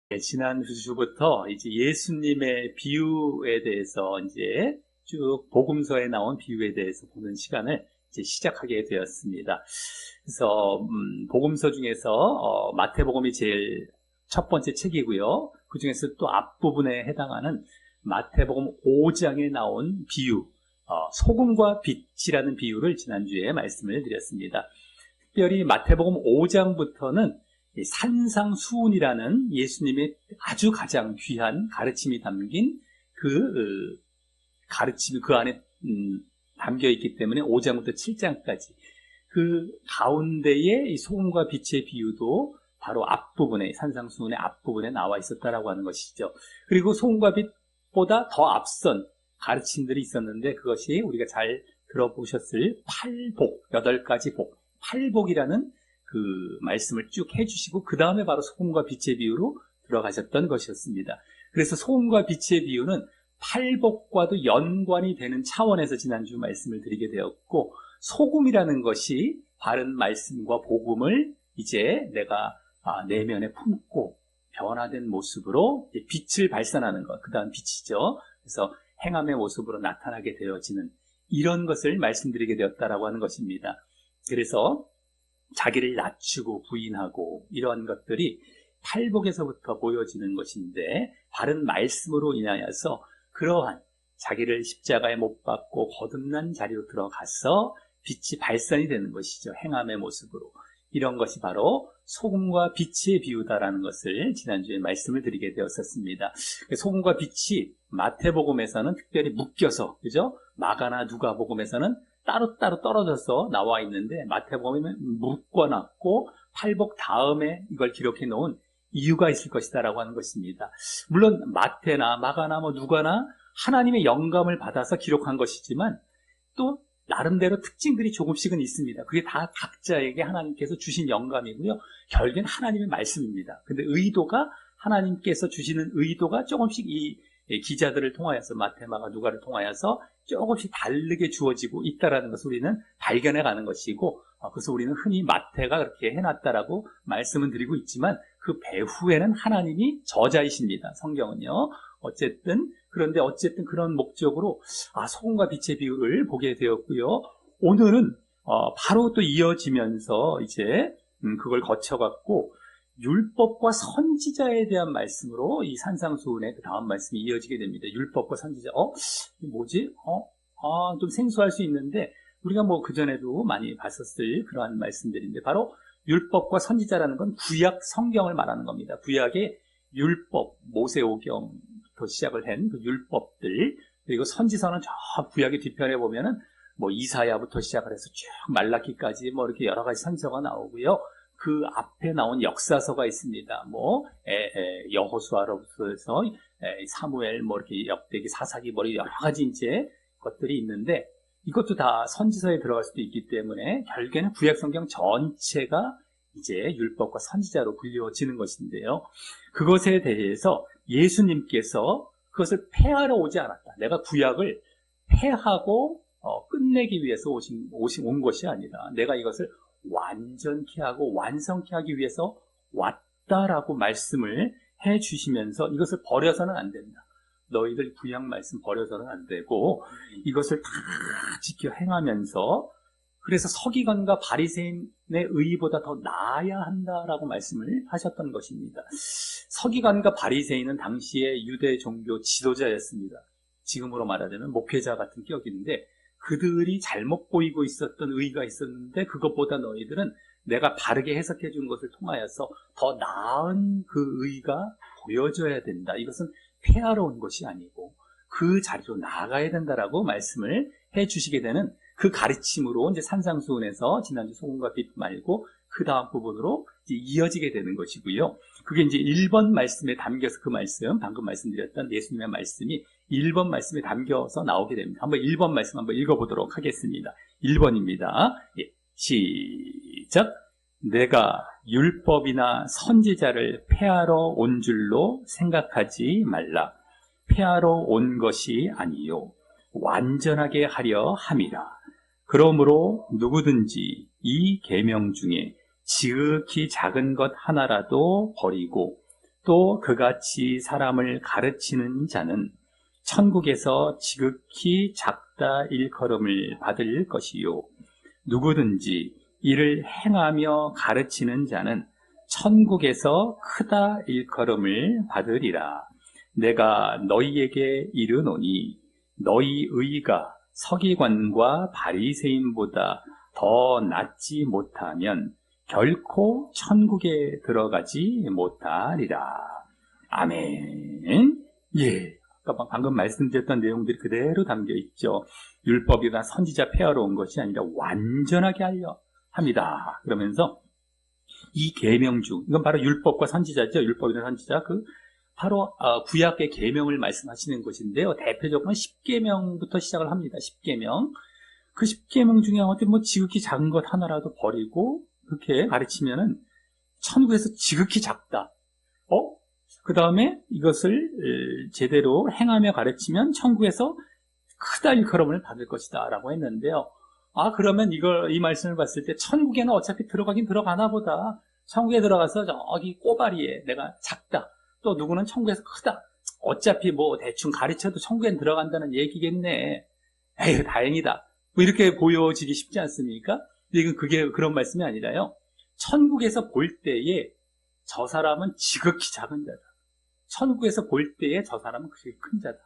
네, 지난 주부터 이제 예수님의 비유에 대해서 이제 쭉 복음서에 나온 비유에 대해서 보는 시간을 이제 시작하게 되었습니다. 그래서 복음서 중에서 마태복음이 제일 첫 번째 책이고요. 그 중에서 또 앞부분에 해당하는 마태복음 5장에 나온 비유, 소금과 빛이라는 비유를 지난주에 말씀을 드렸습니다. 특별히 마태복음 5장부터는 산상수훈이라는 예수님의 아주 가장 귀한 가르침이 담긴 그 가르침이 그 안에 담겨 있기 때문에 5장부터 7장까지 그 가운데에 이 소금과 빛의 비유도 바로 앞부분에, 산상수훈의 앞부분에 나와 있었다라고 하는 것이죠. 그리고 소금과 빛보다 더 앞선 가르침들이 있었는데 그것이 우리가 잘 들어보셨을 팔복, 8가지 복, 팔복이라는 그 말씀을 쭉 해주시고 그 다음에 바로 소금과 빛의 비유로 들어가셨던 것이었습니다. 그래서 소금과 빛의 비유는 팔복과도 연관이 되는 차원에서 지난주 말씀을 드리게 되었고, 소금이라는 것이 바른 말씀과 복음을 이제 내가 내면에 품고 변화된 모습으로 빛을 발산하는 것, 그 다음 빛이죠. 그래서 행함의 모습으로 나타나게 되어지는 이런 것을 말씀드리게 되었다라고 하는 것입니다. 그래서 자기를 낮추고 부인하고 이러한 것들이 팔복에서부터 보여지는 것인데, 바른 말씀으로 인하여서 그러한 자기를 십자가에 못 박고 거듭난 자리로 들어가서 빛이 발산이 되는 것이죠. 행함의 모습으로. 이런 것이 바로 소금과 빛의 비유다라는 것을 지난주에 말씀을 드리게 되었었습니다. 소금과 빛이 마태복음에서는 특별히 묶여서, 그죠? 마가나 누가복음에서는 따로따로 떨어져서 나와 있는데 마태복음은 묶어놨고 팔복 다음에 이걸 기록해 놓은 이유가 있을 것이다라고 하는 것입니다. 물론 마태나 마가나 누가나 하나님의 영감을 받아서 기록한 것이지만 또 나름대로 특징들이 조금씩은 있습니다. 그게 다 각자에게 하나님께서 주신 영감이고요. 결국엔 하나님의 말씀입니다. 근데 의도가, 하나님께서 주시는 의도가 조금씩 이 기자들을 통하여서, 마태, 마가, 누가를 통하여서 조금씩 다르게 주어지고 있다는 것을 우리는 발견해 가는 것이고, 그래서 우리는 흔히 마태가 그렇게 해놨다라고 말씀은 드리고 있지만 그 배후에는 하나님이 저자이십니다. 성경은요. 그런데 어쨌든 그런 목적으로 소금과 빛의 비유를 보게 되었고요. 오늘은 바로 또 이어지면서 이제 그걸 거쳐갖고 율법과 선지자에 대한 말씀으로 이 산상수훈의 그 다음 말씀이 이어지게 됩니다. 율법과 선지자. 뭐지? 좀 생소할 수 있는데 우리가 그전에도 많이 봤었을 그러한 말씀들인데, 바로 율법과 선지자라는 건 구약 성경을 말하는 겁니다. 구약의 율법, 모세오경부터 시작을 한 그 율법들, 그리고 선지서는 저 구약의 뒤편에 보면은 이사야부터 시작을 해서 쭉 말라기까지 이렇게 여러 가지 선지서가 나오고요. 그 앞에 나온 역사서가 있습니다. 여호수아로부터 해서 사무엘, 이렇게 역대기, 사사기, 여러 가지 이제 것들이 있는데, 이것도 다 선지서에 들어갈 수도 있기 때문에 결국에는 구약 성경 전체가 이제 율법과 선지자로 불려지는 것인데요. 그것에 대해서 예수님께서 그것을 폐하러 오지 않았다. 내가 구약을 폐하고 끝내기 위해서 온 것이 아니라 내가 이것을 완전케 하고 완성케 하기 위해서 왔다라고 말씀을 해 주시면서, 이것을 버려서는 안 된다. 너희들 구약 말씀 버려서는 안 되고 이것을 다 지켜 행하면서, 그래서 서기관과 바리새인의 의의보다 더 나아야 한다라고 말씀을 하셨던 것입니다. 서기관과 바리새인은 당시의 유대 종교 지도자였습니다. 지금으로 말하자면 목회자 같은 격인데, 그들이 잘못 보이고 있었던 의의가 있었는데 그것보다 너희들은 내가 바르게 해석해 준 것을 통하여서 더 나은 그 의의가 보여져야 된다. 이것은 폐하러 온 것이 아니고 그 자리로 나아가야 된다라고 말씀을 해 주시게 되는 그 가르침으로 이제 산상수훈에서 지난주 소금과 빛 말고 그 다음 부분으로 이제 이어지게 되는 것이고요. 그게 이제 1번 말씀에 담겨서, 그 말씀, 방금 말씀드렸던 예수님의 말씀이 1번 말씀에 담겨서 나오게 됩니다. 한번 1번 말씀 한번 읽어보도록 하겠습니다. 1번입니다. 시작. 내가 율법이나 선지자를 폐하러 온 줄로 생각하지 말라. 폐하러 온 것이 아니요 완전하게 하려 함이라. 그러므로 누구든지 이 계명 중에 지극히 작은 것 하나라도 버리고 또 그같이 사람을 가르치는 자는 천국에서 지극히 작다 일컬음을 받을 것이요. 누구든지 이를 행하며 가르치는 자는 천국에서 크다 일컬음을 받으리라. 내가 너희에게 이르노니 너희 의가 서기관과 바리새인보다 더 낫지 못하면 결코 천국에 들어가지 못하리라. 아멘. 예. 아까 방금 말씀드렸던 내용들이 그대로 담겨 있죠. 율법이나 선지자 폐하러 온 것이 아니라 완전하게 하려 합니다. 그러면서 이 계명 중, 이건 바로 율법과 선지자죠. 율법이나 선지자, 바로 구약의 계명을 말씀하시는 것인데요. 대표적으로 10계명부터 시작을 합니다. 10계명. 그 10계명 중에 어디 지극히 작은 것 하나라도 버리고 그렇게 가르치면은 천국에서 지극히 작다. 그 다음에 이것을 제대로 행하며 가르치면 천국에서 크다 일컬음을 받을 것이다 라고 했는데요. 그러면 이 말씀을 봤을 때 천국에는 어차피 들어가긴 들어가나 보다. 천국에 들어가서 저기 꼬바리에 내가 작다. 또 누구는 천국에서 크다. 어차피 대충 가르쳐도 천국엔 들어간다는 얘기겠네. 에휴, 다행이다. 이렇게 보여지기 쉽지 않습니까? 이건 그런 말씀이 아니라요. 천국에서 볼 때에 저 사람은 지극히 작은 자다. 천국에서 볼 때에 저 사람은 그렇게 큰 자다.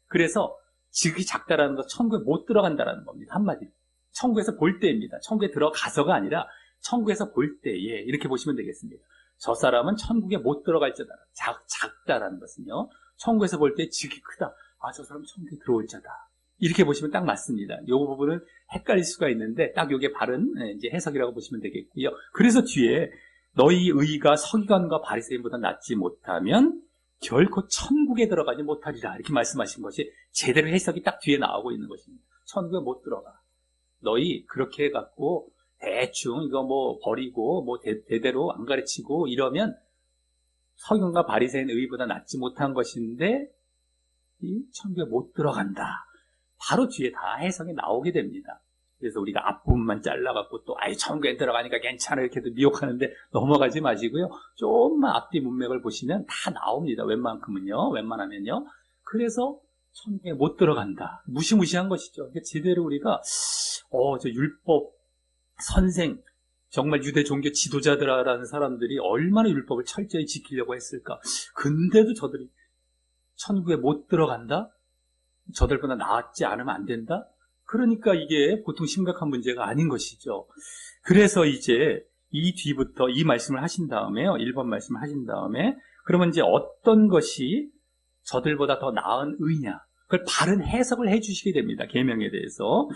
그래서 지극히 작다라는 건 천국에 못 들어간다라는 겁니다. 한마디로. 천국에서 볼 때입니다. 천국에 들어가서가 아니라 천국에서 볼 때에 이렇게 보시면 되겠습니다. 저 사람은 천국에 못 들어갈 자다. 작다라는 것은요. 천국에서 볼 때 지극히 크다. 저 사람은 천국에 들어올 자다. 이렇게 보시면 딱 맞습니다. 이 부분은 헷갈릴 수가 있는데 딱 이게 바른 이제 해석이라고 보시면 되겠고요. 그래서 뒤에 너희 의가 서기관과 바리새인보다 낫지 못하면 결코 천국에 들어가지 못하리라 이렇게 말씀하신 것이 제대로 해석이 딱 뒤에 나오고 있는 것입니다. 천국에 못 들어가. 너희 그렇게 해갖고 대충 이거 버리고 대대로 안 가르치고 이러면 서기관과 바리새인 의보다 낫지 못한 것인데 이 천국에 못 들어간다. 바로 뒤에 다 해석이 나오게 됩니다. 그래서 우리가 앞부분만 잘라갖고 또 천국에 들어가니까 괜찮아 이렇게도 미혹하는데 넘어가지 마시고요. 조금만 앞뒤 문맥을 보시면 다 나옵니다. 웬만하면요. 그래서 천국에 못 들어간다. 무시무시한 것이죠. 그러니까 제대로 우리가 저 율법 선생 정말 유대 종교 지도자들이라는 사람들이 얼마나 율법을 철저히 지키려고 했을까. 근데도 저들이 천국에 못 들어간다? 저들보다 나았지 않으면 안 된다? 그러니까 이게 보통 심각한 문제가 아닌 것이죠. 그래서 이제 이 뒤부터 이 말씀을 하신 다음에요. 1번 말씀을 하신 다음에 그러면 이제 어떤 것이 저들보다 더 나은 의냐? 그걸 바른 해석을 해주시게 됩니다. 계명에 대해서.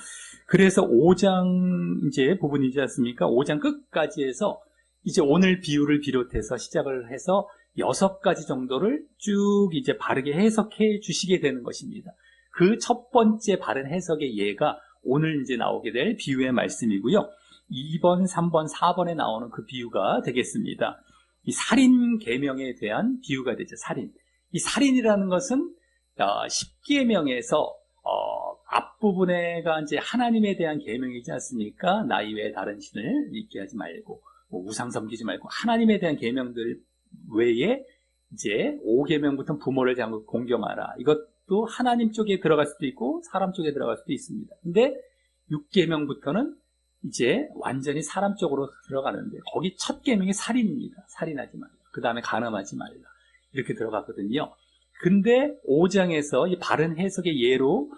그래서 5장 이제 부분이지 않습니까? 5장 끝까지 해서 이제 오늘 비유를 비롯해서 시작을 해서 6가지 정도를 쭉 이제 바르게 해석해 주시게 되는 것입니다. 그 첫 번째 바른 해석의 예가 오늘 이제 나오게 될 비유의 말씀이고요. 2번, 3번, 4번에 나오는 그 비유가 되겠습니다. 이 살인 계명에 대한 비유가 되죠. 살인. 이 살인이라는 것은 10계명에서 앞부분에가 이제 하나님에 대한 계명이지 않습니까? 나 이외에 다른 신을 믿게 하지 말고 우상 섬기지 말고 하나님에 대한 계명들 외에 이제 5계명부터 부모를 장구 공경하라. 이것도 하나님 쪽에 들어갈 수도 있고 사람 쪽에 들어갈 수도 있습니다. 근데 6계명부터는 이제 완전히 사람 쪽으로 들어가는데 거기 첫 계명이 살인입니다. 살인하지 말라. 그 다음에 간음하지 말라. 이렇게 들어가거든요. 근데 5장에서 이 바른 해석의 예로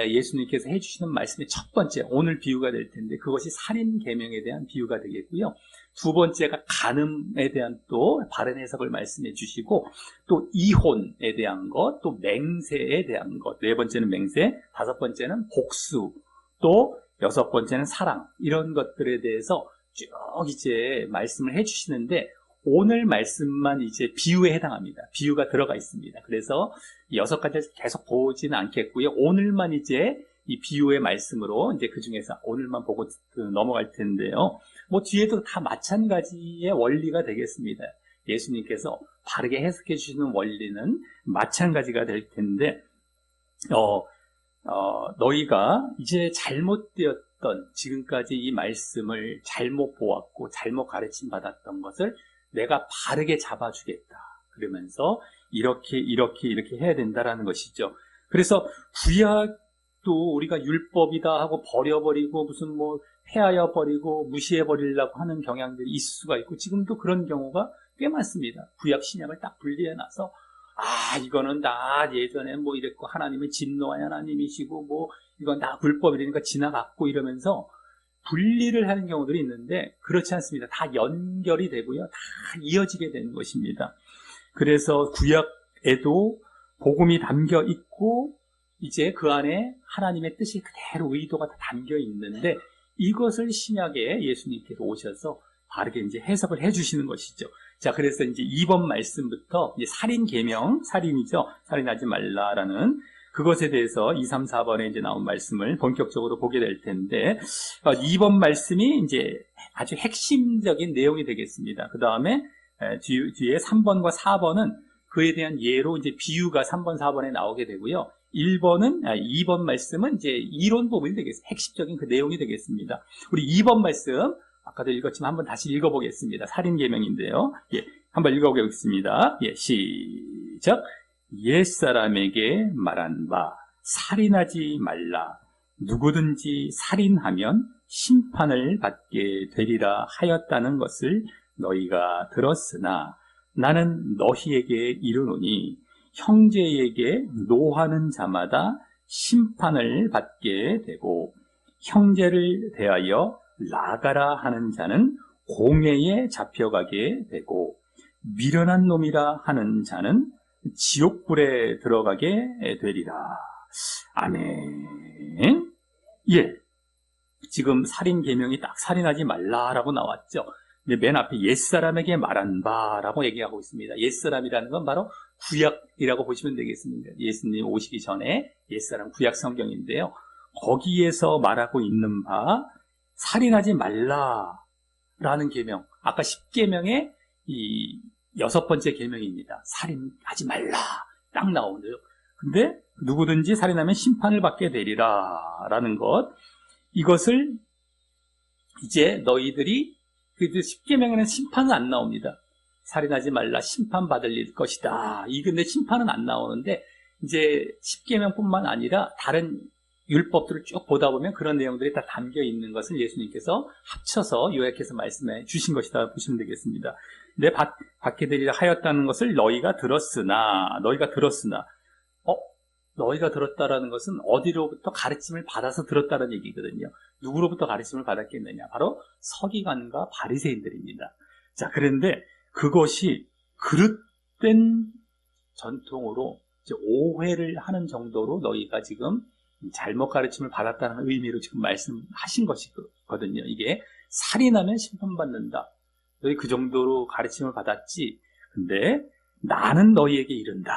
예수님께서 해주시는 말씀의 첫 번째, 오늘 비유가 될 텐데 그것이 살인 계명에 대한 비유가 되겠고요. 두 번째가 간음에 대한 또 바른 해석을 말씀해 주시고 또 이혼에 대한 것, 또 맹세에 대한 것, 네 번째는 맹세, 다섯 번째는 복수, 또 여섯 번째는 사랑, 이런 것들에 대해서 쭉 이제 말씀을 해 주시는데 오늘 말씀만 이제 비유에 해당합니다. 비유가 들어가 있습니다. 그래서 6가지를 계속 보지는 않겠고요. 오늘만 이제 이 비유의 말씀으로 이제 그 중에서 오늘만 보고 넘어갈 텐데요. 뒤에도 다 마찬가지의 원리가 되겠습니다. 예수님께서 바르게 해석해 주시는 원리는 마찬가지가 될 텐데, 너희가 이제 잘못되었던 지금까지 이 말씀을 잘못 보았고 잘못 가르침 받았던 것을 내가 바르게 잡아주겠다. 그러면서 이렇게 해야 된다라는 것이죠. 그래서 구약도 우리가 율법이다 하고 버려버리고 무슨 뭐 폐하여 버리고 무시해 버리려고 하는 경향들이 있을 수가 있고, 지금도 그런 경우가 꽤 많습니다. 구약 신약을 딱 분리해 놔서 이거는 다 예전에 뭐 이랬고 하나님은 진노의 하나님이시고 뭐 이건 다 불법이니까 지나갔고 이러면서 분리를 하는 경우들이 있는데, 그렇지 않습니다. 다 연결이 되고요. 다 이어지게 되는 것입니다. 그래서 구약에도 복음이 담겨 있고 이제 그 안에 하나님의 뜻이 그대로 의도가 다 담겨 있는데, 이것을 신약에 예수님께서 오셔서 바르게 이제 해석을 해주시는 것이죠. 자, 그래서 이제 2번 말씀부터 이제 살인 계명, 살인이죠. 살인하지 말라라는 그것에 대해서 2, 3, 4번에 이제 나온 말씀을 본격적으로 보게 될 텐데, 2번 말씀이 이제 아주 핵심적인 내용이 되겠습니다. 그 다음에 뒤에 3번과 4번은 그에 대한 예로 이제 비유가 3번, 4번에 나오게 되고요. 2번 말씀은 이제 이론 부분이 되겠습니다. 핵심적인 그 내용이 되겠습니다. 우리 2번 말씀, 아까도 읽었지만 한번 다시 읽어보겠습니다. 살인 계명인데요. 예, 한번 읽어보겠습니다. 예, 시작. 옛사람에게 말한 바 살인하지 말라. 누구든지 살인하면 심판을 받게 되리라 하였다는 것을 너희가 들었으나 나는 너희에게 이르노니 형제에게 노하는 자마다 심판을 받게 되고, 형제를 대하여 나가라 하는 자는 공회에 잡혀가게 되고, 미련한 놈이라 하는 자는 지옥불에 들어가게 되리라. 아멘. 예, 지금 살인 계명이 딱 살인하지 말라라고 나왔죠. 근데 맨 앞에 옛사람에게 말한 바라고 얘기하고 있습니다. 옛사람이라는 건 바로 구약이라고 보시면 되겠습니다. 예수님 오시기 전에 옛사람 구약 성경인데요. 거기에서 말하고 있는 바 살인하지 말라라는 계명, 아까 10계명의 이 6번째 계명입니다. 살인하지 말라 딱 나오는데요. 근데 누구든지 살인하면 심판을 받게 되리라라는 것, 이것을 이제 너희들이 그 10계명에는 심판은 안 나옵니다. 살인하지 말라, 심판받을 것이다. 이 근데 심판은 안 나오는데, 이제 10계명뿐만 아니라 다른 율법들을 쭉 보다 보면 그런 내용들이 다 담겨 있는 것을 예수님께서 합쳐서 요약해서 말씀해 주신 것이다 보시면 되겠습니다. 내 받게 되리라 하였다는 것을 너희가 들었으나, 너희가 들었다라는 것은 어디로부터 가르침을 받아서 들었다는 얘기거든요. 누구로부터 가르침을 받았겠느냐? 바로 서기관과 바리새인들입니다. 자, 그런데 그것이 그릇된 전통으로 이제 오해를 하는 정도로 너희가 지금 잘못 가르침을 받았다는 의미로 지금 말씀하신 것이거든요. 이게 살인하면 심판받는다. 너희 그 정도로 가르침을 받았지. 근데 나는 너희에게 이른다.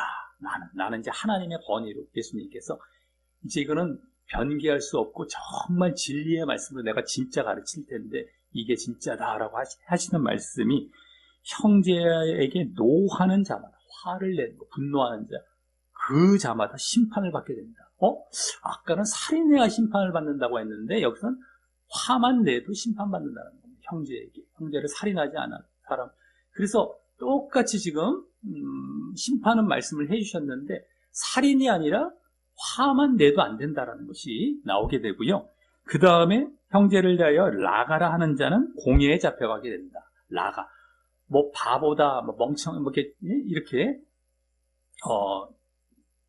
나는 이제 하나님의 권위로 예수님께서 이제 이거는 변개할 수 없고 정말 진리의 말씀으로 내가 진짜 가르칠 텐데 이게 진짜다라고 하시는 말씀이, 형제에게 노하는 자마다, 화를 내는 거, 분노하는 자, 그 자마다 심판을 받게 됩니다. 아까는 살인해야 심판을 받는다고 했는데 여기서는 화만 내도 심판받는다는 겁니다. 형제를 살인하지 않은 사람. 그래서 똑같이 지금 심판은 말씀을 해주셨는데 살인이 아니라 화만 내도 안 된다라는 것이 나오게 되고요. 그 다음에 형제를 대하여 나가라 하는 자는 공회에 잡혀가게 된다. 나가. 뭐 바보다, 뭐 멍청, 뭐 이렇게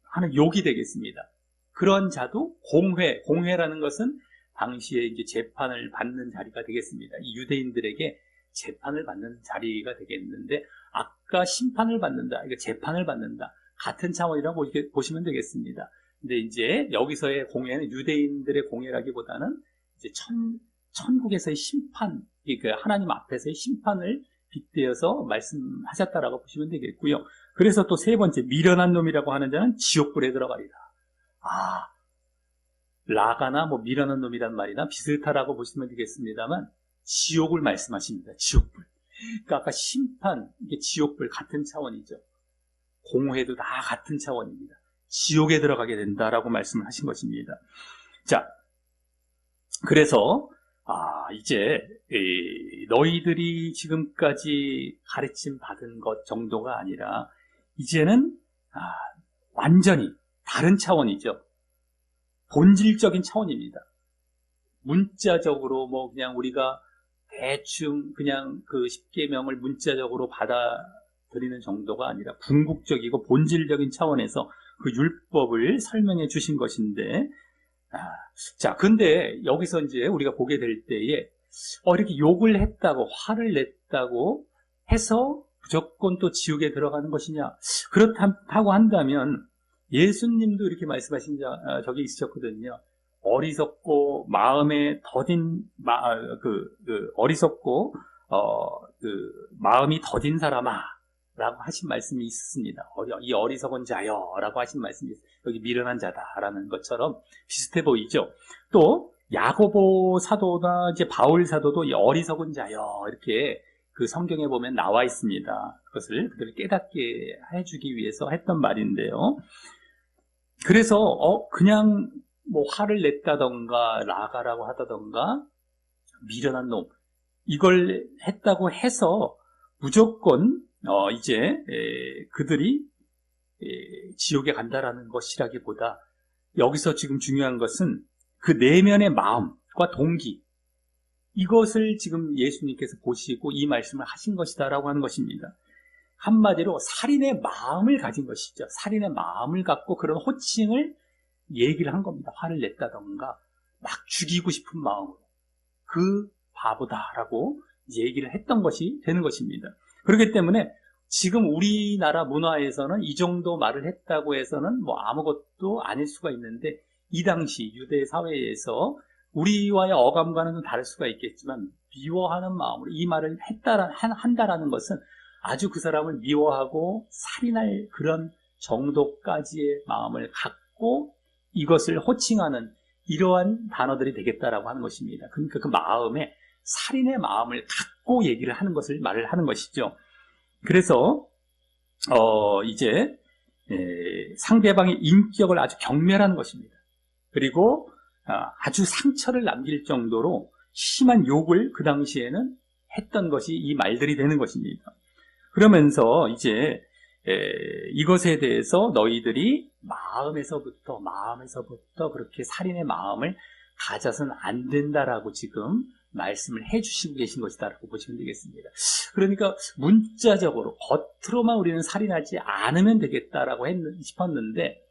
하는 욕이 되겠습니다. 그런 자도 공회라는 것은 당시에 이제 재판을 받는 자리가 되겠습니다. 이 유대인들에게 재판을 받는 자리가 되겠는데, 아까 심판을 받는다, 이거 재판을 받는다, 같은 차원이라고 보시면 되겠습니다. 근데 이제 여기서의 공회는 유대인들의 공회라기보다는 이제 천국에서의 심판, 그러니까 하나님 앞에서의 심판을 빗대어서 말씀하셨다라고 보시면 되겠고요. 그래서 또 세 번째, 미련한 놈이라고 하는 자는 지옥불에 들어가리라. 라가나 뭐 미련한 놈이란 말이나 비슷하다고 보시면 되겠습니다만 지옥을 말씀하십니다. 지옥불. 그러니까 아까 심판, 이게 지옥불 같은 차원이죠. 공회도 다 같은 차원입니다. 지옥에 들어가게 된다라고 말씀을 하신 것입니다. 자, 그래서 이제 너희들이 지금까지 가르침 받은 것 정도가 아니라 이제는 완전히 다른 차원이죠. 본질적인 차원입니다. 문자적으로 그냥 우리가 대충 그냥 그 십계명을 문자적으로 받아들이는 정도가 아니라 궁극적이고 본질적인 차원에서 그 율법을 설명해 주신 것인데, 자, 근데 여기서 이제 우리가 보게 될 때에 이렇게 욕을 했다고 화를 냈다고 해서 무조건 또 지옥에 들어가는 것이냐? 그렇다고 한다면 예수님도 이렇게 말씀하신 적이 있으셨거든요. 어리석고 마음에 더딘 어리석고 마음이 더딘 사람아 라고 하신 말씀이 있습니다. 이 어리석은 자여 라고 하신 말씀이 여기 미련한 자다라는 것처럼 비슷해 보이죠. 또 야고보 사도나 이제 바울 사도도 이 어리석은 자여 이렇게 그 성경에 보면 나와 있습니다. 그것을 그들을 깨닫게 해주기 위해서 했던 말인데요. 그래서 그냥 화를 냈다던가 나가라고 하다던가 미련한 놈 이걸 했다고 해서 무조건 이제 그들이 지옥에 간다라는 것이라기보다 여기서 지금 중요한 것은 그 내면의 마음과 동기 이것을 지금 예수님께서 보시고 이 말씀을 하신 것이다라고 하는 것입니다. 한마디로 살인의 마음을 가진 것이죠. 살인의 마음을 갖고 그런 호칭을 얘기를 한 겁니다. 화를 냈다던가 막 죽이고 싶은 마음으로 그 바보다라고 얘기를 했던 것이 되는 것입니다. 그렇기 때문에 지금 우리나라 문화에서는 이 정도 말을 했다고 해서는 아무것도 아닐 수가 있는데 이 당시 유대 사회에서 우리와의 어감과는 좀 다를 수가 있겠지만 미워하는 마음으로 이 말을 한다라는 것은 아주 그 사람을 미워하고 살인할 그런 정도까지의 마음을 갖고 이것을 호칭하는 이러한 단어들이 되겠다라고 하는 것입니다. 그러니까 그 마음에 살인의 마음을 갖고 얘기를 하는 것을 말을 하는 것이죠. 그래서 이제 상대방의 인격을 아주 경멸하는 것입니다. 그리고 아주 상처를 남길 정도로 심한 욕을 그 당시에는 했던 것이 이 말들이 되는 것입니다. 그러면서 이제 이것에 대해서 너희들이 마음에서부터 그렇게 살인의 마음을 가져서는 안 된다라고 지금 말씀을 해주시고 계신 것이다라고 보시면 되겠습니다. 그러니까 문자적으로 겉으로만 우리는 살인하지 않으면 되겠다라고 싶었는데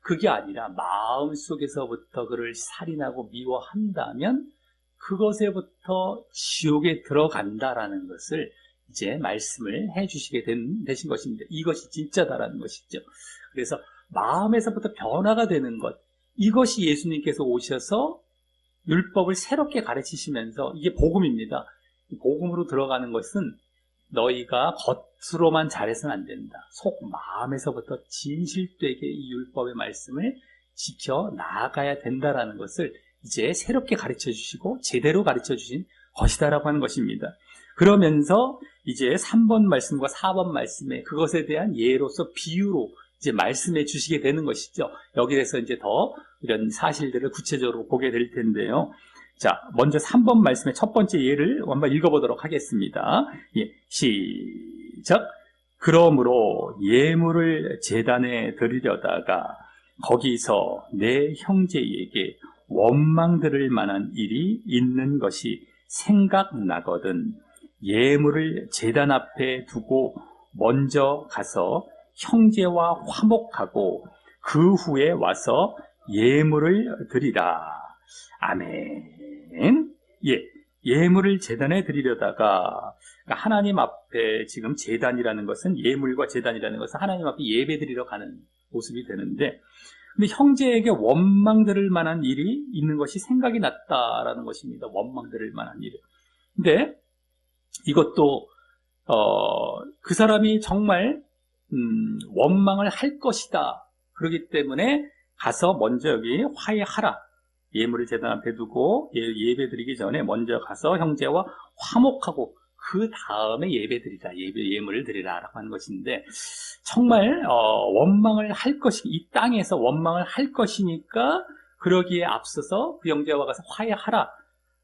그게 아니라 마음속에서부터 그를 살인하고 미워한다면 그것에부터 지옥에 들어간다라는 것을 이제 말씀을 해주시게 되신 것입니다. 이것이 진짜다라는 것이죠. 그래서 마음에서부터 변화가 되는 것, 이것이 예수님께서 오셔서 율법을 새롭게 가르치시면서 이게 복음입니다. 복음으로 들어가는 것은 너희가 겉으로만 잘해서는 안 된다. 속 마음에서부터 진실되게 이 율법의 말씀을 지켜 나아가야 된다라는 것을 이제 새롭게 가르쳐 주시고 제대로 가르쳐 주신 것이다라고 하는 것입니다. 그러면서 이제 3번 말씀과 4번 말씀에 그것에 대한 예로서 비유로 이제 말씀해 주시게 되는 것이죠. 여기에서 이제 더 이런 사실들을 구체적으로 보게 될 텐데요. 자, 먼저 3번 말씀의 첫 번째 예를 한번 읽어보도록 하겠습니다. 시작. 그러므로 예물을 제단에 드리려다가 거기서 내 형제에게 원망 들을 만한 일이 있는 것이 생각나거든 예물을 제단 앞에 두고 먼저 가서 형제와 화목하고 그 후에 와서 예물을 드리라. 아멘. 예물을 제단에 드리려다가 하나님 앞에 지금 제단이라는 것은 예물과 제단이라는 것은 하나님 앞에 예배 드리러 가는 모습이 되는데 근데 형제에게 원망 들을 만한 일이 있는 것이 생각이 났다라는 것입니다. 원망 들을 만한 일. 근데 이것도 그 사람이 정말 원망을 할 것이다. 그렇기 때문에 가서 먼저 여기 화해하라. 예물을 제단 앞에 두고 예배 드리기 전에 먼저 가서 형제와 화목하고 그 다음에 예배 드리라. 예물을 드리라 라고 하는 것인데 정말 원망을 할 것이 이 땅에서 원망을 할 것이니까 그러기에 앞서서 그 형제와 가서 화해하라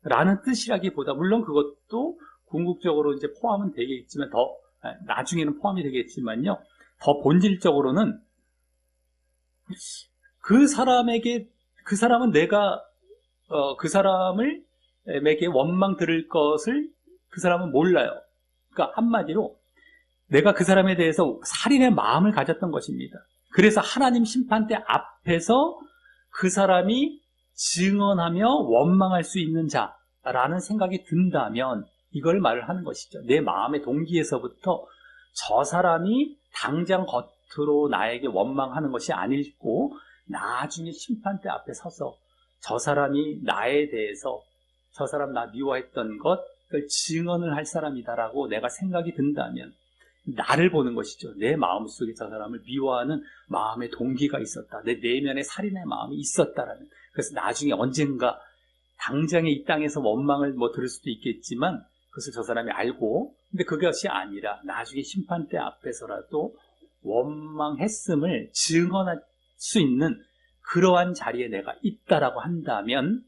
라는 뜻이라기보다 물론 그것도 궁극적으로 이제 포함은 되겠지만 더 나중에는 포함이 되겠지만요. 더 본질적으로는 그 사람은 내가 그 사람에게 원망 들을 것을 그 사람은 몰라요. 그러니까 한마디로 내가 그 사람에 대해서 살인의 마음을 가졌던 것입니다. 그래서 하나님 심판대 앞에서 그 사람이 증언하며 원망할 수 있는 자라는 생각이 든다면 이걸 말을 하는 것이죠. 내 마음의 동기에서부터 저 사람이 당장 겉으로 나에게 원망하는 것이 아니고 나중에 심판대 앞에 서서 저 사람이 나에 대해서 저 사람 나 미워했던 것을 증언을 할 사람이다라고 내가 생각이 든다면 나를 보는 것이죠. 내 마음속에 저 사람을 미워하는 마음의 동기가 있었다. 내 내면에 살인의 마음이 있었다라는. 그래서 나중에 언젠가 당장에 이 땅에서 원망을 들을 수도 있겠지만 그것을 저 사람이 알고, 근데 그것이 아니라 나중에 심판대 앞에서라도 원망했음을 증언할 수 있는 그러한 자리에 내가 있다라고 한다면,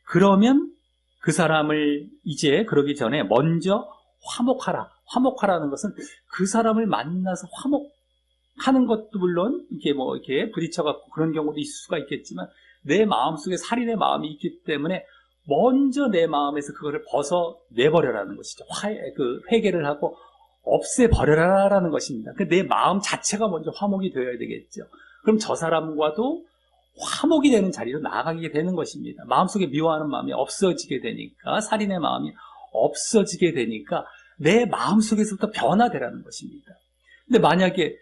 그러면 그 사람을 이제 그러기 전에 먼저 화목하라. 화목하라는 것은 그 사람을 만나서 화목하는 것도 물론 이렇게 부딪혀갖고 그런 경우도 있을 수가 있겠지만 내 마음속에 살인의 마음이 있기 때문에 먼저 내 마음에서 그거를 벗어내버려라는 것이죠. 회개를 하고 없애버려라라는 것입니다. 내 마음 자체가 먼저 화목이 되어야 되겠죠. 그럼 저 사람과도 화목이 되는 자리로 나아가게 되는 것입니다. 마음속에 미워하는 마음이 없어지게 되니까, 살인의 마음이 없어지게 되니까 내 마음속에서부터 변화되라는 것입니다. 근데 만약에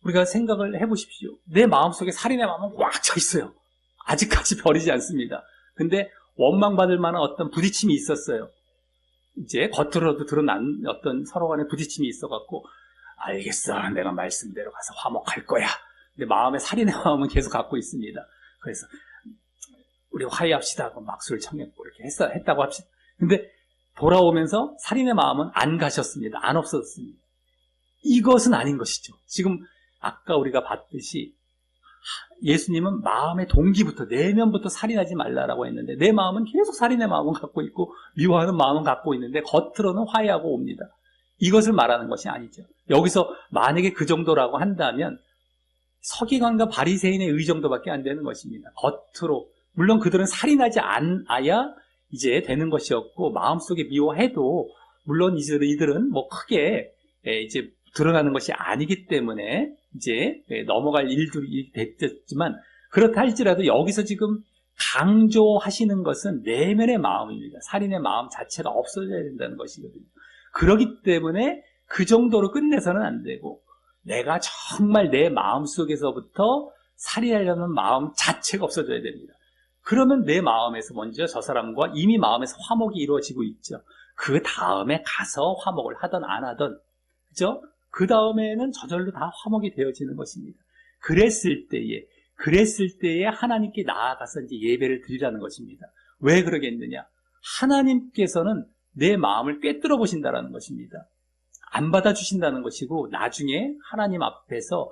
우리가 생각을 해보십시오. 내 마음속에 살인의 마음은 꽉 차 있어요. 아직까지 버리지 않습니다. 근데 원망받을 만한 어떤 부딪힘이 있었어요. 이제 겉으로도 드러난 어떤 서로 간의 부딪힘이 있어갖고, 알겠어, 내가 말씀대로 가서 화목할 거야. 근데 마음에 살인의 마음은 계속 갖고 있습니다. 그래서 우리 화해합시다 하고 막수를 청했고 이렇게 했다고 합시다. 근데 돌아오면서 살인의 마음은 안 가셨습니다. 안 없어졌습니다. 이것은 아닌 것이죠. 지금 아까 우리가 봤듯이 예수님은 마음의 동기부터, 내면부터 살인하지 말라라고 했는데 내 마음은 계속 살인의 마음은 갖고 있고 미워하는 마음은 갖고 있는데 겉으로는 화해하고 옵니다. 이것을 말하는 것이 아니죠. 여기서 만약에 그 정도라고 한다면 서기관과 바리새인의 의 정도밖에 안 되는 것입니다. 겉으로, 물론 그들은 살인하지 않아야 이제 되는 것이었고 마음속에 미워해도 물론 이들은 크게 이제 드러나는 것이 아니기 때문에 이제 넘어갈 일들이 됐지만, 그렇다 할지라도 여기서 지금 강조하시는 것은 내면의 마음입니다. 살인의 마음 자체가 없어져야 된다는 것이거든요. 그렇기 때문에 그 정도로 끝내서는 안 되고 내가 정말 내 마음속에서부터 살인하려는 마음 자체가 없어져야 됩니다. 그러면 내 마음에서 먼저 저 사람과 이미 마음에서 화목이 이루어지고 있죠. 그 다음에 가서 화목을 하든 안 하든, 그죠? 그 다음에는 저절로 다 화목이 되어지는 것입니다. 그랬을 때에 하나님께 나아가서 이제 예배를 드리라는 것입니다. 왜 그러겠느냐? 하나님께서는 내 마음을 꿰뚫어 보신다는 것입니다. 안 받아주신다는 것이고, 나중에 하나님 앞에서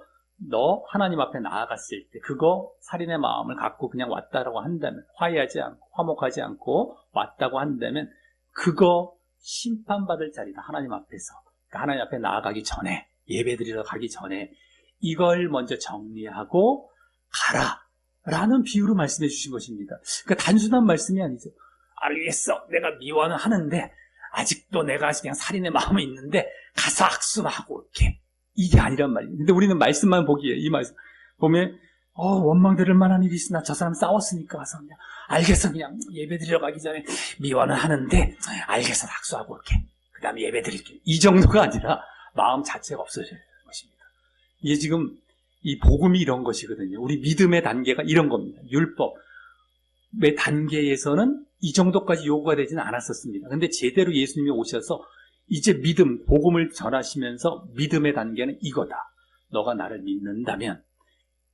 하나님 앞에 나아갔을 때 그거 살인의 마음을 갖고 그냥 왔다라고 한다면, 화해하지 않고 화목하지 않고 왔다고 한다면 그거 심판받을 자리다. 하나님 앞에서. 그러니까 하나님 앞에 나아가기 전에, 예배드리러 가기 전에 이걸 먼저 정리하고 가라 라는 비유로 말씀해 주신 것입니다. 그러니까 단순한 말씀이 아니죠. 알겠어, 내가 미워는 하는데 아직도 내가 그냥 살인의 마음이 있는데 가서 악수하고 이렇게, 이게 아니란 말이에요. 근데 우리는 말씀만 보기에, 이 말씀 보면 원망 들을 만한 일이 있으나 저 사람 싸웠으니까 가서 그냥 알겠어, 그냥 예배드리러 가기 전에 미워는 하는데 알겠어, 악수하고 이렇게 그 다음에 예배드릴게, 이 정도가 아니라 마음 자체가 없어져야 되는 것입니다. 이게 지금 이 복음이 이런 것이거든요. 우리 믿음의 단계가 이런 겁니다. 율법의 단계에서는 이 정도까지 요구가 되지는 않았었습니다. 근데 제대로 예수님이 오셔서 이제 믿음, 복음을 전하시면서 믿음의 단계는 이거다. 너가 나를 믿는다면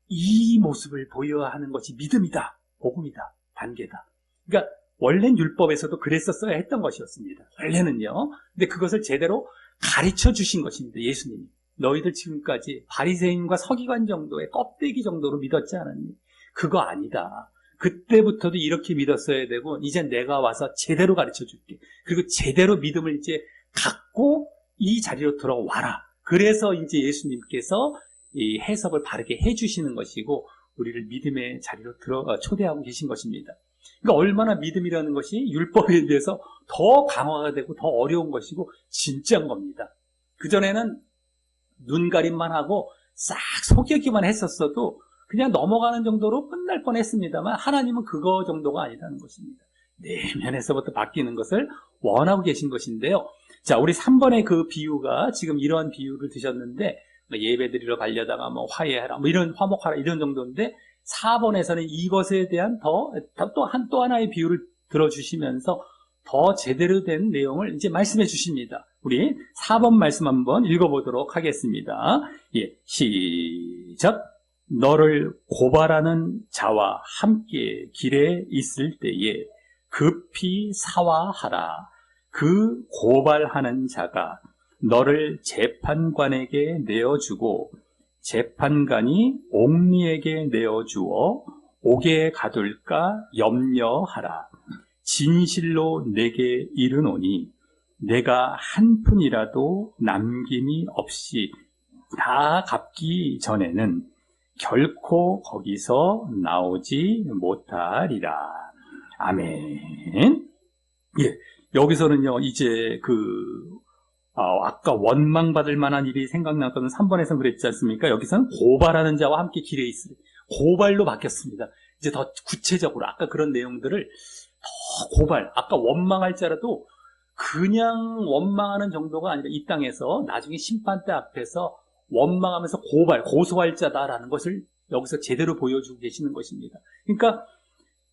이 모습을 보여야 하는 것이 믿음이다, 복음이다, 단계다. 그러니까 원래는 율법에서도 그랬었어야 했던 것이었습니다. 원래는요. 근데 그것을 제대로 가르쳐 주신 것입니다. 예수님이. 너희들 지금까지 바리새인과 서기관 정도의 껍데기 정도로 믿었지 않았니? 그거 아니다. 그때부터도 이렇게 믿었어야 되고 이제 내가 와서 제대로 가르쳐 줄게. 그리고 제대로 믿음을 이제 갖고 이 자리로 들어와라. 그래서 이제 예수님께서 이 해석을 바르게 해주시는 것이고 우리를 믿음의 자리로 초대하고 계신 것입니다. 그러니까 얼마나 믿음이라는 것이 율법에 비해서 더 강화가 되고 더 어려운 것이고 진짜인 겁니다. 그전에는 눈가림만 하고 싹 속이기만 했었어도 그냥 넘어가는 정도로 끝날 뻔했습니다만 하나님은 그거 정도가 아니라는 것입니다. 내면에서부터 바뀌는 것을 원하고 계신 것인데요. 자, 우리 3번의 그 비유가 지금 이러한 비유를 드셨는데 예배드리러 가려다가 화해하라 이런 화목하라 이런 정도인데 4번에서는 이것에 대한 또 하나의 비유를 들어주시면서 더 제대로 된 내용을 이제 말씀해 주십니다. 우리 4번 말씀 한번 읽어보도록 하겠습니다. 예, 시작. 너를 고발하는 자와 함께 길에 있을 때에 급히 사화하라. 그 고발하는 자가 너를 재판관에게 내어주고 재판관이 옥리에게 내어주어 옥에 가둘까 염려하라. 진실로 내게 이르노니 내가 한 푼이라도 남김이 없이 다 갚기 전에는 결코 거기서 나오지 못하리라. 아멘. 예, 여기서는요, 이제 아까 원망받을 만한 일이 생각났던 3번에서는 그랬지 않습니까? 여기서는 고발하는 자와 함께 길에 있으리. 고발로 바뀌었습니다. 이제 더 구체적으로 아까 그런 내용들을 더 고발, 아까 원망할 자라도 그냥 원망하는 정도가 아니라 이 땅에서 나중에 심판대 앞에서 원망하면서 고소할 자다라는 것을 여기서 제대로 보여주고 계시는 것입니다. 그러니까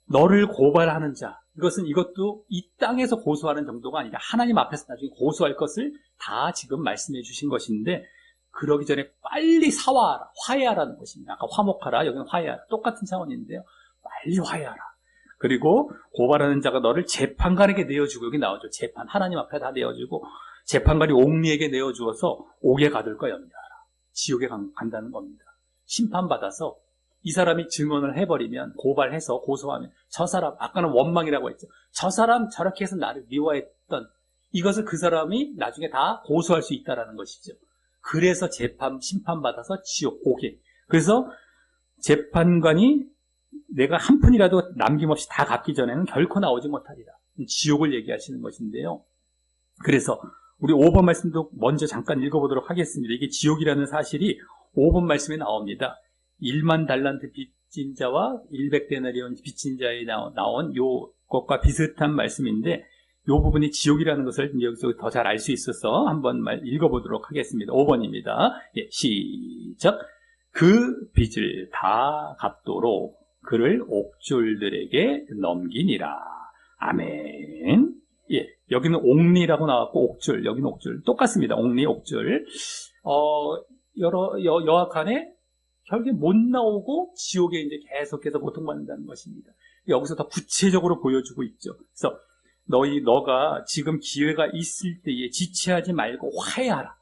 너를 고발하는 자, 이것도 이 땅에서 고소하는 정도가 아니라 하나님 앞에서 나중에 고소할 것을 다 지금 말씀해 주신 것인데 그러기 전에 빨리 사화하라, 화해하라는 것입니다. 아까 화목하라, 여기는 화해하라. 똑같은 차원인데요. 빨리 화해하라. 그리고 고발하는 자가 너를 재판관에게 내어주고, 여기 나오죠. 재판, 하나님 앞에 다 내어주고 재판관이 옥리에게 내어주어서 옥에 가둘까 염려하라. 지옥에 간다는 겁니다. 심판받아서 이 사람이 증언을 해버리면, 고발해서 고소하면 저 사람, 아까는 원망이라고 했죠. 저 사람 저렇게 해서 나를 미워했던 이것을 그 사람이 나중에 다 고소할 수 있다는 것이죠. 그래서 심판받아서 지옥, 옥에. 그래서 재판관이 내가 한 푼이라도 남김없이 다 갚기 전에는 결코 나오지 못하리라. 지옥을 얘기하시는 것인데요. 그래서 우리 5번 말씀도 먼저 잠깐 읽어보도록 하겠습니다. 이게 지옥이라는 사실이 5번 말씀에 나옵니다. 1만 달란트 빚진 자와 100데나리온 빚진 자에 나온 요것과 비슷한 말씀인데 요 부분이 지옥이라는 것을 여기서 더 잘 알 수 있어서 한번 읽어보도록 하겠습니다. 5번입니다. 예, 시작. 그 빚을 다 갚도록 그를 옥졸들에게 넘기니라. 아멘. 예, 여기는 옥리라고 나왔고 옥졸, 여기는 옥졸 똑같습니다. 옥리, 옥졸. 여하간에 결국에 못 나오고 지옥에 이제 계속해서 고통받는다는 것입니다. 여기서 더 구체적으로 보여주고 있죠. 그래서 너가 지금 기회가 있을 때에 지체하지 말고 화해하라.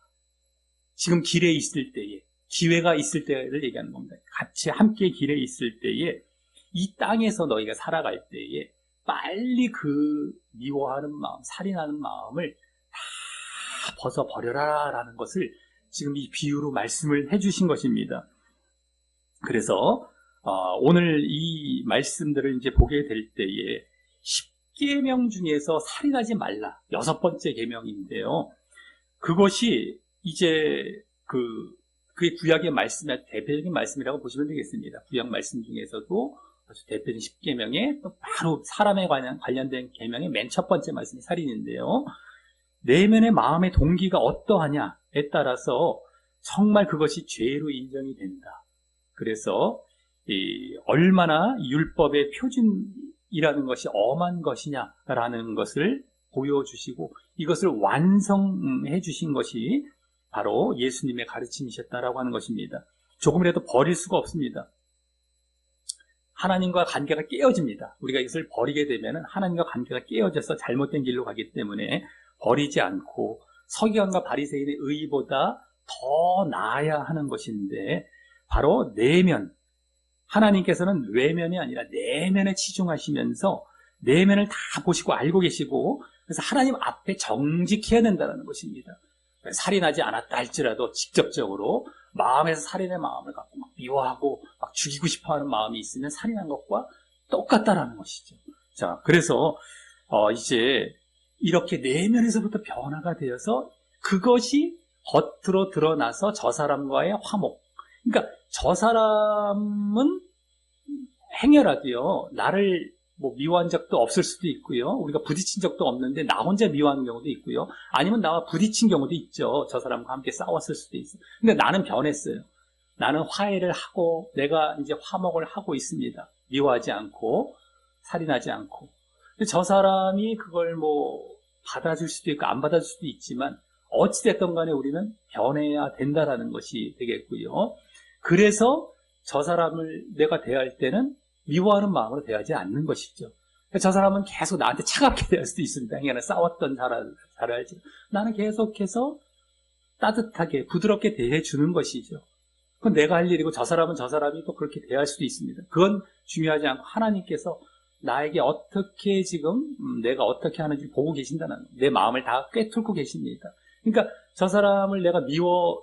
지금 길에 있을 때에, 기회가 있을 때를 얘기하는 겁니다. 같이 함께 길에 있을 때에, 이 땅에서 너희가 살아갈 때에 빨리 그 미워하는 마음, 살인하는 마음을 다 벗어버려라 라는 것을 지금 이 비유로 말씀을 해주신 것입니다. 그래서 오늘 이 말씀들을 이제 보게 될 때에 10계명 중에서 살인하지 말라, 6번째 계명인데요. 그것이 이제 그게 구약의 말씀의 대표적인 말씀이라고 보시면 되겠습니다. 구약 말씀 중에서도 아주 대표적인 10계명에 바로 사람에 관련된 계명의 맨 첫 번째 말씀이 살인인데요. 내면의 마음의 동기가 어떠하냐에 따라서 정말 그것이 죄로 인정이 된다. 그래서 얼마나 율법의 표준이라는 것이 엄한 것이냐라는 것을 보여주시고 이것을 완성해 주신 것이 바로 예수님의 가르침이셨다라고 하는 것입니다. 조금이라도 버릴 수가 없습니다. 하나님과 관계가 깨어집니다. 우리가 이것을 버리게 되면 하나님과 관계가 깨어져서 잘못된 길로 가기 때문에 버리지 않고 서기관과 바리새인의 의보다 더 나아야 하는 것인데 바로 내면, 하나님께서는 외면이 아니라 내면에 치중하시면서 내면을 다 보시고 알고 계시고 그래서 하나님 앞에 정직해야 된다는 것입니다. 살인하지 않았다 할지라도 직접적으로 마음에서 살인의 마음을 갖고 막 미워하고 막 죽이고 싶어하는 마음이 있으면 살인한 것과 똑같다라는 것이죠. 자, 그래서 이제 이렇게 내면에서부터 변화가 되어서 그것이 겉으로 드러나서 저 사람과의 화목. 그러니까 저 사람은 행여라도요, 나를 뭐 미워한 적도 없을 수도 있고요. 우리가 부딪힌 적도 없는데 나 혼자 미워하는 경우도 있고요. 아니면 나와 부딪힌 경우도 있죠. 저 사람과 함께 싸웠을 수도 있어요. 근데 나는 변했어요. 나는 화해를 하고 내가 이제 화목을 하고 있습니다. 미워하지 않고 살인하지 않고. 근데 저 사람이 그걸 뭐 받아줄 수도 있고 안 받아줄 수도 있지만 어찌됐든 간에 우리는 변해야 된다라는 것이 되겠고요. 그래서 저 사람을 내가 대할 때는 미워하는 마음으로 대하지 않는 것이죠. 저 사람은 계속 나한테 차갑게 대할 수도 있습니다. 행여나 싸웠던 잘알지. 나는 계속해서 따뜻하게 부드럽게 대해주는 것이죠. 그건 내가 할 일이고 저 사람은 저 사람이 또 그렇게 대할 수도 있습니다. 그건 중요하지 않고 하나님께서 나에게 어떻게 지금 내가 어떻게 하는지 보고 계신다는 내 마음을 다 꿰뚫고 계십니다. 그러니까 저 사람을 내가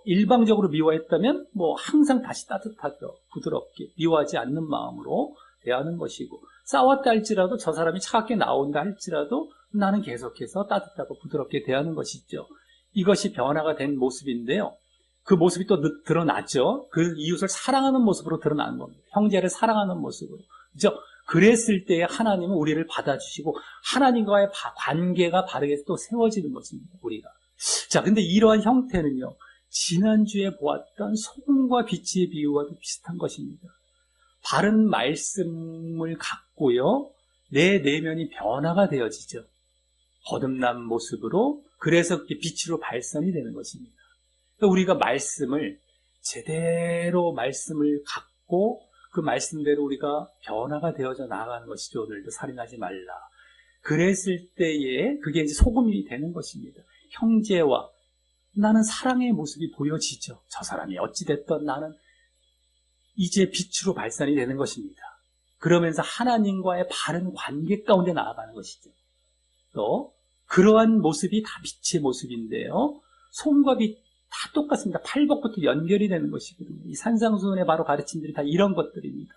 일방적으로 미워했다면 뭐 항상 다시 따뜻하게 부드럽게 미워하지 않는 마음으로 대하는 것이고, 싸웠다 할지라도 저 사람이 차갑게 나온다 할지라도 나는 계속해서 따뜻하고 부드럽게 대하는 것이죠. 이것이 변화가 된 모습인데요. 그 모습이 또 드러났죠. 그 이웃을 사랑하는 모습으로 드러나는 겁니다. 형제를 사랑하는 모습으로. 그죠? 그랬을 때에 하나님은 우리를 받아주시고 하나님과의 관계가 바르게 또 세워지는 것입니다. 우리가. 자, 근데 이러한 형태는요, 지난주에 보았던 소금과 빛의 비유와도 비슷한 것입니다. 바른 말씀을 갖고요, 내 내면이 변화가 되어지죠. 거듭난 모습으로. 그래서 빛으로 발산이 되는 것입니다. 그러니까 우리가 말씀을 제대로 말씀을 갖고 그 말씀대로 우리가 변화가 되어져 나아가는 것이죠. 오늘도 살인하지 말라. 그랬을 때에 그게 이제 소금이 되는 것입니다. 형제와 나는 사랑의 모습이 보여지죠. 저 사람이 어찌됐든 나는 이제 빛으로 발산이 되는 것입니다. 그러면서 하나님과의 바른 관계 가운데 나아가는 것이죠. 또 그러한 모습이 다 빛의 모습인데요. 소금과 빛 다 똑같습니다. 팔복부터 연결이 되는 것이거든요. 이 산상수훈의 바로 가르침들이 다 이런 것들입니다.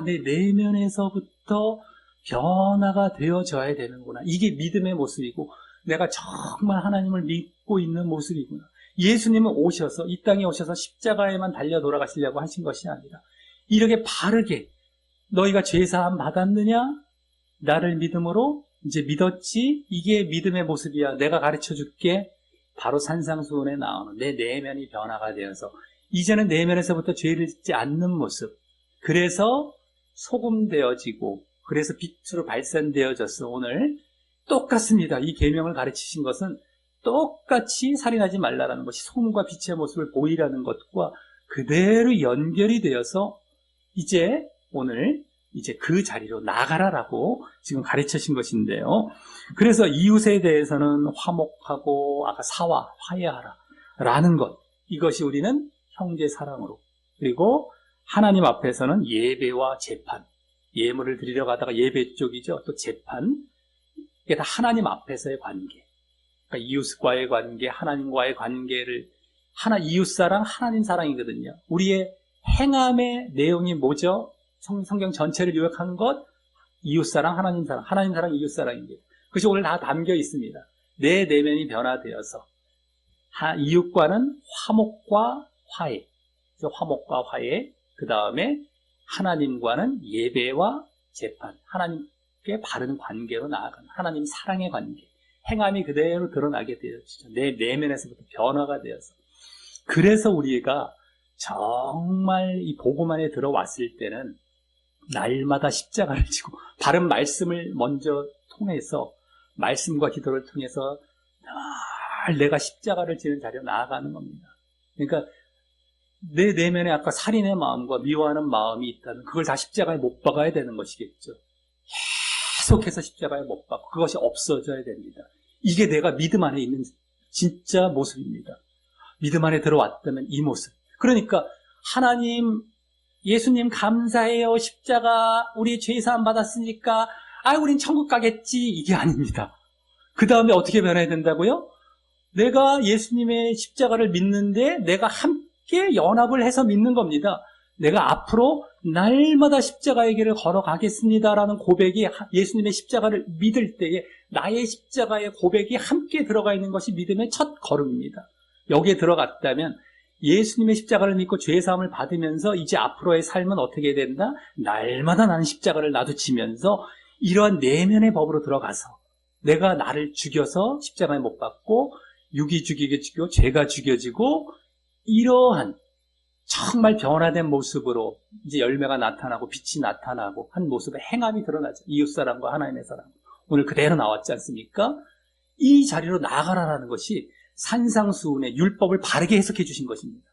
내 내면에서부터 변화가 되어져야 되는구나. 이게 믿음의 모습이고 내가 정말 하나님을 믿고 있는 모습이구나. 예수님은 오셔서 이 땅에 오셔서 십자가에만 달려 돌아가시려고 하신 것이 아니라 이렇게 바르게 너희가 죄사함 받았느냐? 나를 믿음으로 이제 믿었지? 이게 믿음의 모습이야. 내가 가르쳐 줄게. 바로 산상수훈에 나오는 내 내면이 변화가 되어서 이제는 내면에서부터 죄를 짓지 않는 모습. 그래서 소금되어지고 그래서 빛으로 발산되어져서 오늘 똑같습니다. 이 계명을 가르치신 것은 똑같이 살인하지 말라라는 것이 소금과 빛의 모습을 보이라는 것과 그대로 연결이 되어서 이제 오늘 이제 그 자리로 나가라라고 지금 가르치신 것인데요. 그래서 이웃에 대해서는 화목하고 아까 화해하라 라는 것, 이것이 우리는 형제 사랑으로, 그리고 하나님 앞에서는 예배와 재판, 예물을 드리러 가다가 예배 쪽이죠. 또 재판, 이게 다 하나님 앞에서의 관계, 그러니까 이웃과의 관계, 하나님과의 관계를 이웃사랑, 하나님 사랑이거든요. 우리의 행함의 내용이 뭐죠? 성경 전체를 요약한 것, 이웃사랑, 하나님 사랑, 이웃사랑입니다. 그것이 오늘 다 담겨 있습니다. 내 내면이 변화되어서 이웃과는 화목과 화해, 화목과 화해, 그 다음에 하나님과는 예배와 재판, 하나님께 바른 관계로 나아가는 하나님 사랑의 관계, 행함이 그대로 드러나게 되어지죠. 내 내면에서부터 변화가 되어서. 그래서 우리가 정말 이 복음 안에 들어왔을 때는 날마다 십자가를 지고 바른 말씀을 먼저 통해서 말씀과 기도를 통해서 늘 내가 십자가를 지는 자리로 나아가는 겁니다. 그러니까 내 내면에 아까 살인의 마음과 미워하는 마음이 있다면 그걸 다 십자가에 못 박아야 되는 것이겠죠. 계속해서 십자가에 못 박고 그것이 없어져야 됩니다. 이게 내가 믿음 안에 있는 진짜 모습입니다. 믿음 안에 들어왔다면 이 모습. 그러니까 하나님, 예수님 감사해요. 십자가 우리 죄사함 받았으니까 우린 천국 가겠지. 이게 아닙니다. 그 다음에 어떻게 변해야 된다고요? 내가 예수님의 십자가를 믿는데 내가 함께 연합을 해서 믿는 겁니다. 내가 앞으로 날마다 십자가의 길을 걸어가겠습니다라는 고백이 예수님의 십자가를 믿을 때에 나의 십자가의 고백이 함께 들어가 있는 것이 믿음의 첫 걸음입니다. 여기에 들어갔다면 예수님의 십자가를 믿고 죄사함을 받으면서 이제 앞으로의 삶은 어떻게 된다? 날마다 나는 십자가를 나도 지면서 이러한 내면의 법으로 들어가서 내가 나를 죽여서 십자가에 못 박고 육이 죽이고 죄가 죽여지고 이러한 정말 변화된 모습으로 이제 열매가 나타나고 빛이 나타나고 한 모습의 행함이 드러나죠. 이웃사랑과 하나님의 사랑. 오늘 그대로 나왔지 않습니까? 이 자리로 나아가라는 것이 산상수훈의 율법을 바르게 해석해 주신 것입니다.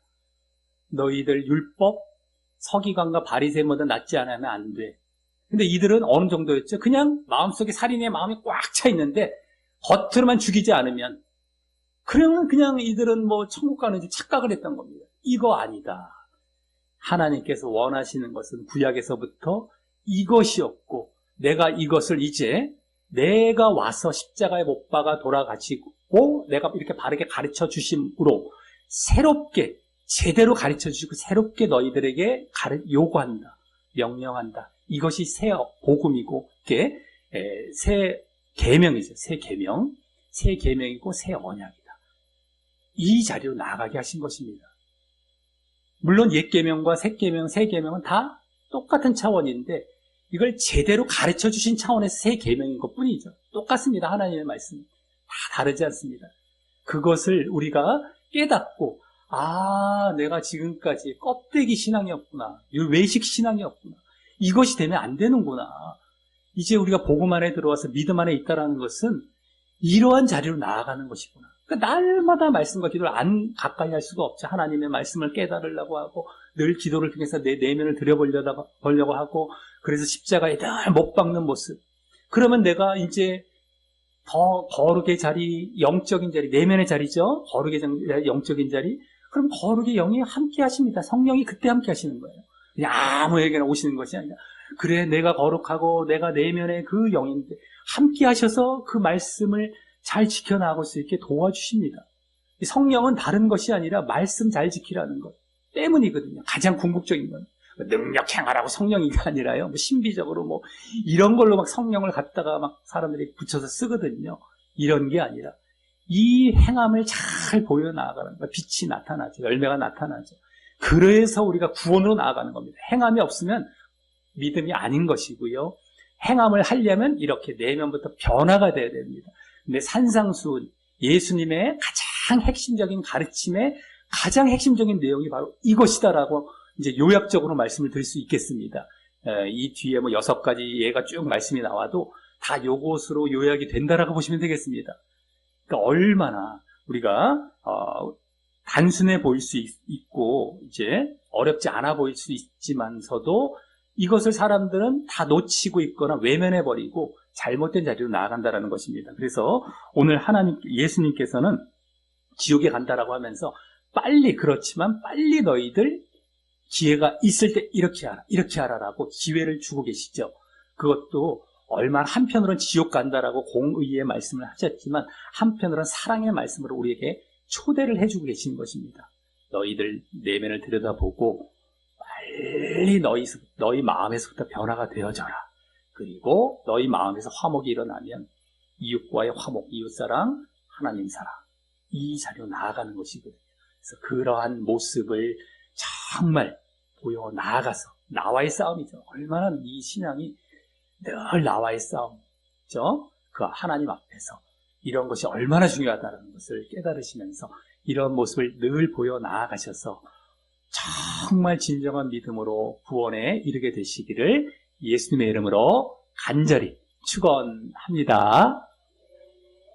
너희들 율법 서기관과 바리새인보다 낫지 않으면 안 돼. 근데 이들은 어느 정도였죠? 그냥 마음속에 살인의 마음이 꽉 차 있는데 겉으로만 죽이지 않으면 그러면 그냥 이들은 뭐 천국 가는 줄 착각을 했던 겁니다. 이거 아니다. 하나님께서 원하시는 것은 구약에서부터 이것이었고 내가 이것을 이제 내가 와서 십자가에 못 박아 돌아가시고 내가 이렇게 바르게 가르쳐 주심으로 새롭게 제대로 가르쳐 주시고 새롭게 너희들에게 요구한다. 명령한다. 이것이 새 복음이고 이게 새 계명이죠. 새 계명. 새 계명이고 새 언약이다. 이 자리로 나아가게 하신 것입니다. 물론 옛 계명과 새 계명, 새 계명은 다 똑같은 차원인데 이걸 제대로 가르쳐 주신 차원에서 새 계명인 것뿐이죠. 똑같습니다. 하나님의 말씀 다 다르지 않습니다. 그것을 우리가 깨닫고 내가 지금까지 껍데기 신앙이었구나. 외식 신앙이었구나. 이것이 되면 안 되는구나. 이제 우리가 복음 안에 들어와서 믿음 안에 있다는 것은 이러한 자리로 나아가는 것이구나. 그러니까 날마다 말씀과 기도를 안 가까이 할 수가 없죠. 하나님의 말씀을 깨달으려고 하고 늘 기도를 통해서 내 내면을 들여보려고 하고 그래서 십자가에 늘 못 박는 모습. 그러면 내가 이제 더 거룩의 자리, 영적인 자리, 내면의 자리죠. 거룩의 자리, 영적인 자리. 그럼 거룩의 영이 함께 하십니다. 성령이 그때 함께 하시는 거예요. 그냥 아무에게나 오시는 것이 아니라 그래 내가 거룩하고 내가 내면의 그 영인데 함께 하셔서 그 말씀을 잘 지켜나갈 수 있게 도와주십니다. 성령은 다른 것이 아니라 말씀 잘 지키라는 것 때문이거든요. 가장 궁극적인 건 능력 행하라고 성령이 아니라요. 뭐 신비적으로 뭐 이런 걸로 막 성령을 갖다가 막 사람들이 붙여서 쓰거든요. 이런 게 아니라 이 행함을 잘 보여 나아가는 거. 빛이 나타나죠. 열매가 나타나죠. 그래서 우리가 구원으로 나아가는 겁니다. 행함이 없으면 믿음이 아닌 것이고요. 행함을 하려면 이렇게 내면부터 변화가 돼야 됩니다. 근데 산상수훈, 예수님의 가장 핵심적인 가르침의 가장 핵심적인 내용이 바로 이것이다라고 이제 요약적으로 말씀을 드릴 수 있겠습니다. 이 뒤에 뭐 6가지 예가 쭉 말씀이 나와도 다 요것으로 요약이 된다라고 보시면 되겠습니다. 그러니까 얼마나 우리가 단순해 보일 수 있고 이제 어렵지 않아 보일 수 있지만서도 이것을 사람들은 다 놓치고 있거나 외면해버리고 잘못된 자리로 나아간다는 것입니다. 그래서 오늘 예수님께서는 지옥에 간다라고 하면서 그렇지만 빨리 너희들 기회가 있을 때 이렇게 하라라고 기회를 주고 계시죠. 그것도 얼마나 한편으로는 지옥 간다라고 공의의 말씀을 하셨지만 한편으로는 사랑의 말씀으로 우리에게 초대를 해주고 계신 것입니다. 너희들 내면을 들여다보고 빨리 너희 마음에서부터 변화가 되어져라. 그리고 너희 마음에서 화목이 일어나면 이웃과의 화목, 이웃사랑, 하나님 사랑 이 자리로 나아가는 것이거든요. 그래서 그러한 모습을 정말 보여 나아가서 나와의 싸움이죠. 얼마나 이 신앙이 늘 나와의 싸움이죠. 그 하나님 앞에서 이런 것이 얼마나 중요하다는 것을 깨달으시면서 이런 모습을 늘 보여 나아가셔서 정말 진정한 믿음으로 구원에 이르게 되시기를 예수님의 이름으로 간절히 축원합니다.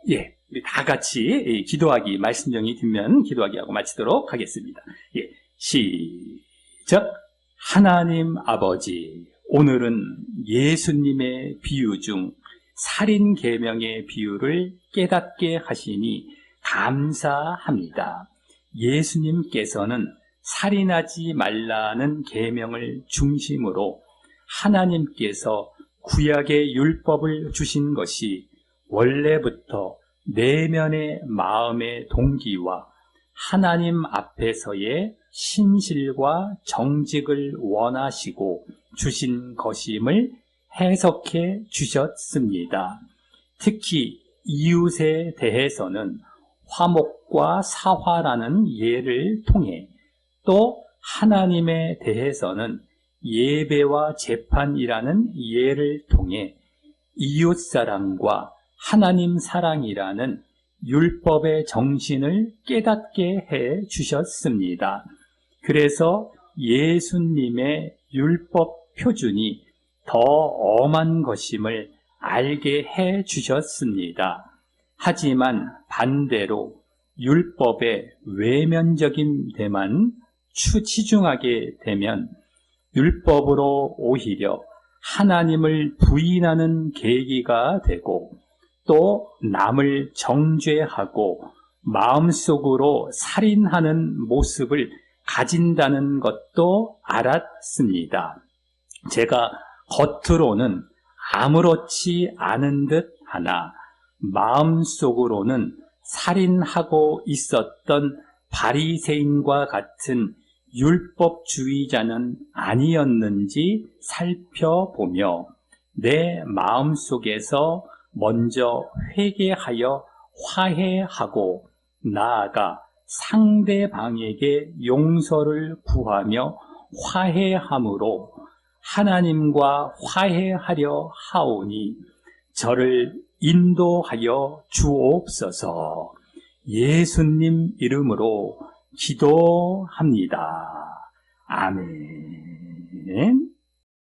예, 우리 다 같이 기도하기 말씀 정리 뒷면 기도하기 하고 마치도록 하겠습니다. 예, 시작. 하나님 아버지, 오늘은 예수님의 비유 중 살인 계명의 비유를 깨닫게 하시니 감사합니다. 예수님께서는 살인하지 말라는 계명을 중심으로 하나님께서 구약의 율법을 주신 것이 원래부터 내면의 마음의 동기와 하나님 앞에서의 신실과 정직을 원하시고 주신 것임을 해석해 주셨습니다. 특히 이웃에 대해서는 화목과 사화라는 예를 통해, 또 하나님에 대해서는 예배와 재판이라는 예를 통해 이웃사랑과 하나님 사랑이라는 율법의 정신을 깨닫게 해 주셨습니다. 그래서 예수님의 율법 표준이 더 엄한 것임을 알게 해 주셨습니다. 하지만 반대로 율법의 외면적인 데만 치중하게 되면 율법으로 오히려 하나님을 부인하는 계기가 되고, 또 남을 정죄하고 마음속으로 살인하는 모습을 가진다는 것도 알았습니다. 제가 겉으로는 아무렇지 않은 듯 하나 마음속으로는 살인하고 있었던 바리새인과 같은 율법주의자는 아니었는지 살펴보며 내 마음속에서 먼저 회개하여 화해하고 나아가 상대방에게 용서를 구하며 화해함으로 하나님과 화해하려 하오니 저를 인도하여 주옵소서. 예수님 이름으로 기도합니다. 아멘.